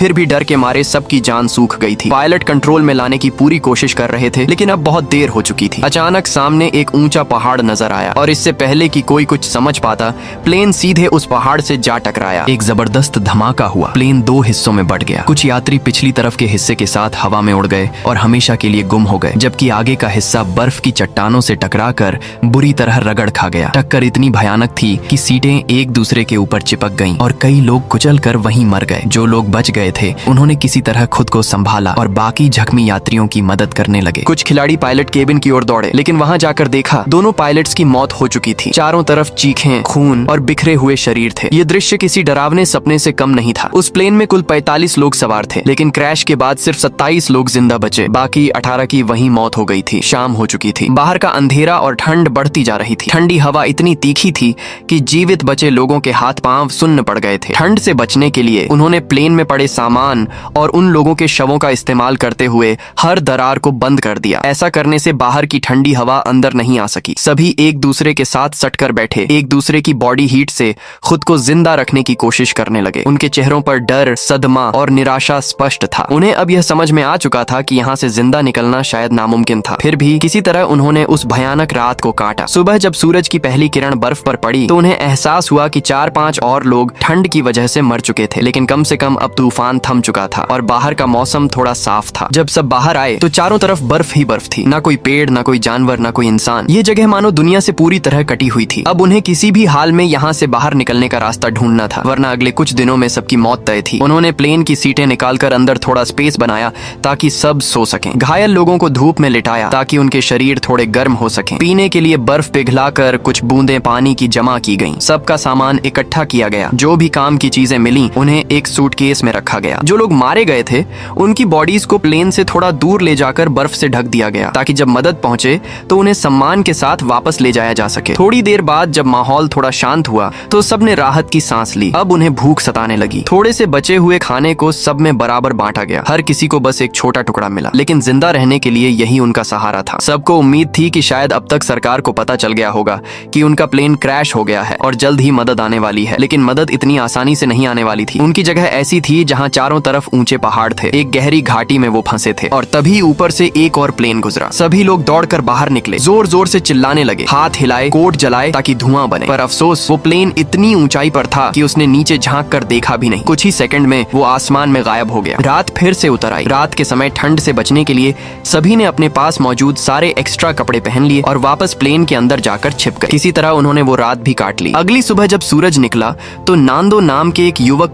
फिर भी डर के मारे सबकी जान सूख गई थी। पायलट कंट्रोल में लाने की पूरी कोशिश कर रहे थे, लेकिन अब बहुत देर हो चुकी थी। अचानक सामने एक ऊंचा पहाड़ नजर आया और इससे पहले कि कोई कुछ समझ पाता, प्लेन सीधे उस पहाड़ से जा टकराया। एक जबरदस्त धमाका हुआ। प्लेन दो हिस्सों में बट गया। कुछ यात्री पिछली तरफ के हिस्से के साथ हवा में उड़ गए और हमेशा के लिए गुम हो गए, जबकि आगे का हिस्सा बर्फ की चट्टानों से टकराकर बुरी तरह रगड़ खा गया। टक्कर इतनी भयानक थी कि सीटें एक दूसरे के ऊपर चिपक गईं और कई लोग कुचल कर वहीं मर गए। जो लोग बच गए थे उन्होंने किसी तरह खुद को संभाला और बाकी जख्मी यात्रियों की मदद करने लगे। कुछ खिलाड़ी पायलट केबिन की ओर दौड़े, लेकिन वहां जाकर देखा दोनों पायलट्स की मौत हो चुकी थी। चारों तरफ चीखें, खून और बिखरे हुए शरीर थे। ये दृश्य किसी डरावने सपने से कम नहीं था। उस प्लेन में कुल 45 लोग सवार थे, लेकिन क्रैश के बाद सिर्फ 27 लोग जिंदा बचे। बाकी 18 की वहीं मौत हो गई थी। शाम हो चुकी थी। बाहर का अंधेरा और ठंड बढ़ती जा रही थी। ठंडी हवा इतनी तीखी थी कि जीवित बचे लोगों के हाथ पांव सुन्न पड़ गए थे। ठंड से बचने के लिए उन्होंने प्लेन में पड़े सामान और उन लोगों के शवों का इस्तेमाल करते हुए हर दरार को बंद कर दिया। ऐसा करने से बाहर की ठंडी हवा अंदर नहीं आ सकी। सभी एक दूसरे के साथ सटकर बैठे, एक दूसरे की बॉडी हीट से खुद को जिंदा रखने की कोशिश करने लगे। उनके चेहरों पर डर, सदमा और निराशा स्पष्ट था। उन्हें अब यह समझ में आ चुका था कि यहाँ से जिंदा निकलना शायद नामुमकिन था। फिर भी किसी तरह उन्होंने उस भयानक रात को काटा। सुबह जब सूरज की पहली किरण बर्फ पर पड़ी तो उन्हें एहसास हुआ कि 4-5 और लोग ठंड की वजह से मर चुके थे, लेकिन कम से कम अब तूफान थम चुका था और बाहर का मौसम थोड़ा साफ था। जब सब बाहर आए तो चारों तरफ बर्फ ही बर्फ थी। ना कोई पेड़, ना कोई जानवर, ना कोई इंसान। ये जगह मानो दुनिया से पूरी तरह कटी हुई थी। अब उन्हें किसी भी हाल में यहाँ से बाहर निकलने का रास्ता ढूंढना था, वरना अगले कुछ दिनों में सबकी मौत तय थी। उन्होंने प्लेन की सीटें निकालकर अंदर थोड़ा स्पेस बनाया ताकि सब सो सकें। घायल लोगों को धूप में लिटाया ताकि उनके शरीर थोड़े गर्म हो सकें। पीने के लिए बर्फ पिघलाकर कुछ बूंदें पानी की जमा की गईं। सबका सामान इकट्ठा किया गया। जो भी काम की चीजें मिली उन्हें एक सूटकेस में रखा गया। जो लोग मारे गए थे उनकी बॉडीज को प्लेन से थोड़ा दूर ले जाकर बर्फ से ढक दिया गया ताकि जब मदद पहुंचे तो उन्हें सम्मान के साथ वापस ले जाया जा सके। थोड़ी देर बाद जब माहौल थोड़ा शांत हुआ तो सबने राहत की सांस ली। अब उन्हें भूख सताने लगी। थोड़े से बचे हुए खाने को सब में बराबर बांटा गया। हर किसी को बस एक छोटा टुकड़ा मिला, लेकिन जिंदा रहने के लिए यही उनका सहारा था। सबको उम्मीद थी कि शायद अब तक सरकार को पता चल गया होगा कि उनका प्लेन क्रैश हो गया है और जल्द ही मदद आने वाली है, लेकिन मदद इतनी आसानी से नहीं आने वाली थी। उनकी जगह ऐसी थी जहाँ चारों तरफ ऊंचे पहाड़ थे। एक गहरी घाटी में वो फंसे थे और तभी ऊपर से एक और प्लेन गुजरा। सभी लोग दौड़कर बाहर निकले, जोर जोर से चिल्लाने लगे, हाथ हिलाए, कोट जलाए ताकि धुआं बने। पर अफसोस वो प्लेन इतनी ऊंचाई पर था कि उसने नीचे झांक कर देखा भी नहीं। कुछ ही सेकंड में वो आसमान में गायब हो गया। रात फिर से उतर आई। रात के समय ठंड से बचने के लिए सभी ने अपने पास मौजूद सारे एक्स्ट्रा कपड़े पहन लिए और वापस प्लेन के अंदर जाकर छिप गए। किसी तरह उन्होंने वो रात भी काट ली। अगली सुबह जब सूरज निकला तो नांदो नाम के एक युवक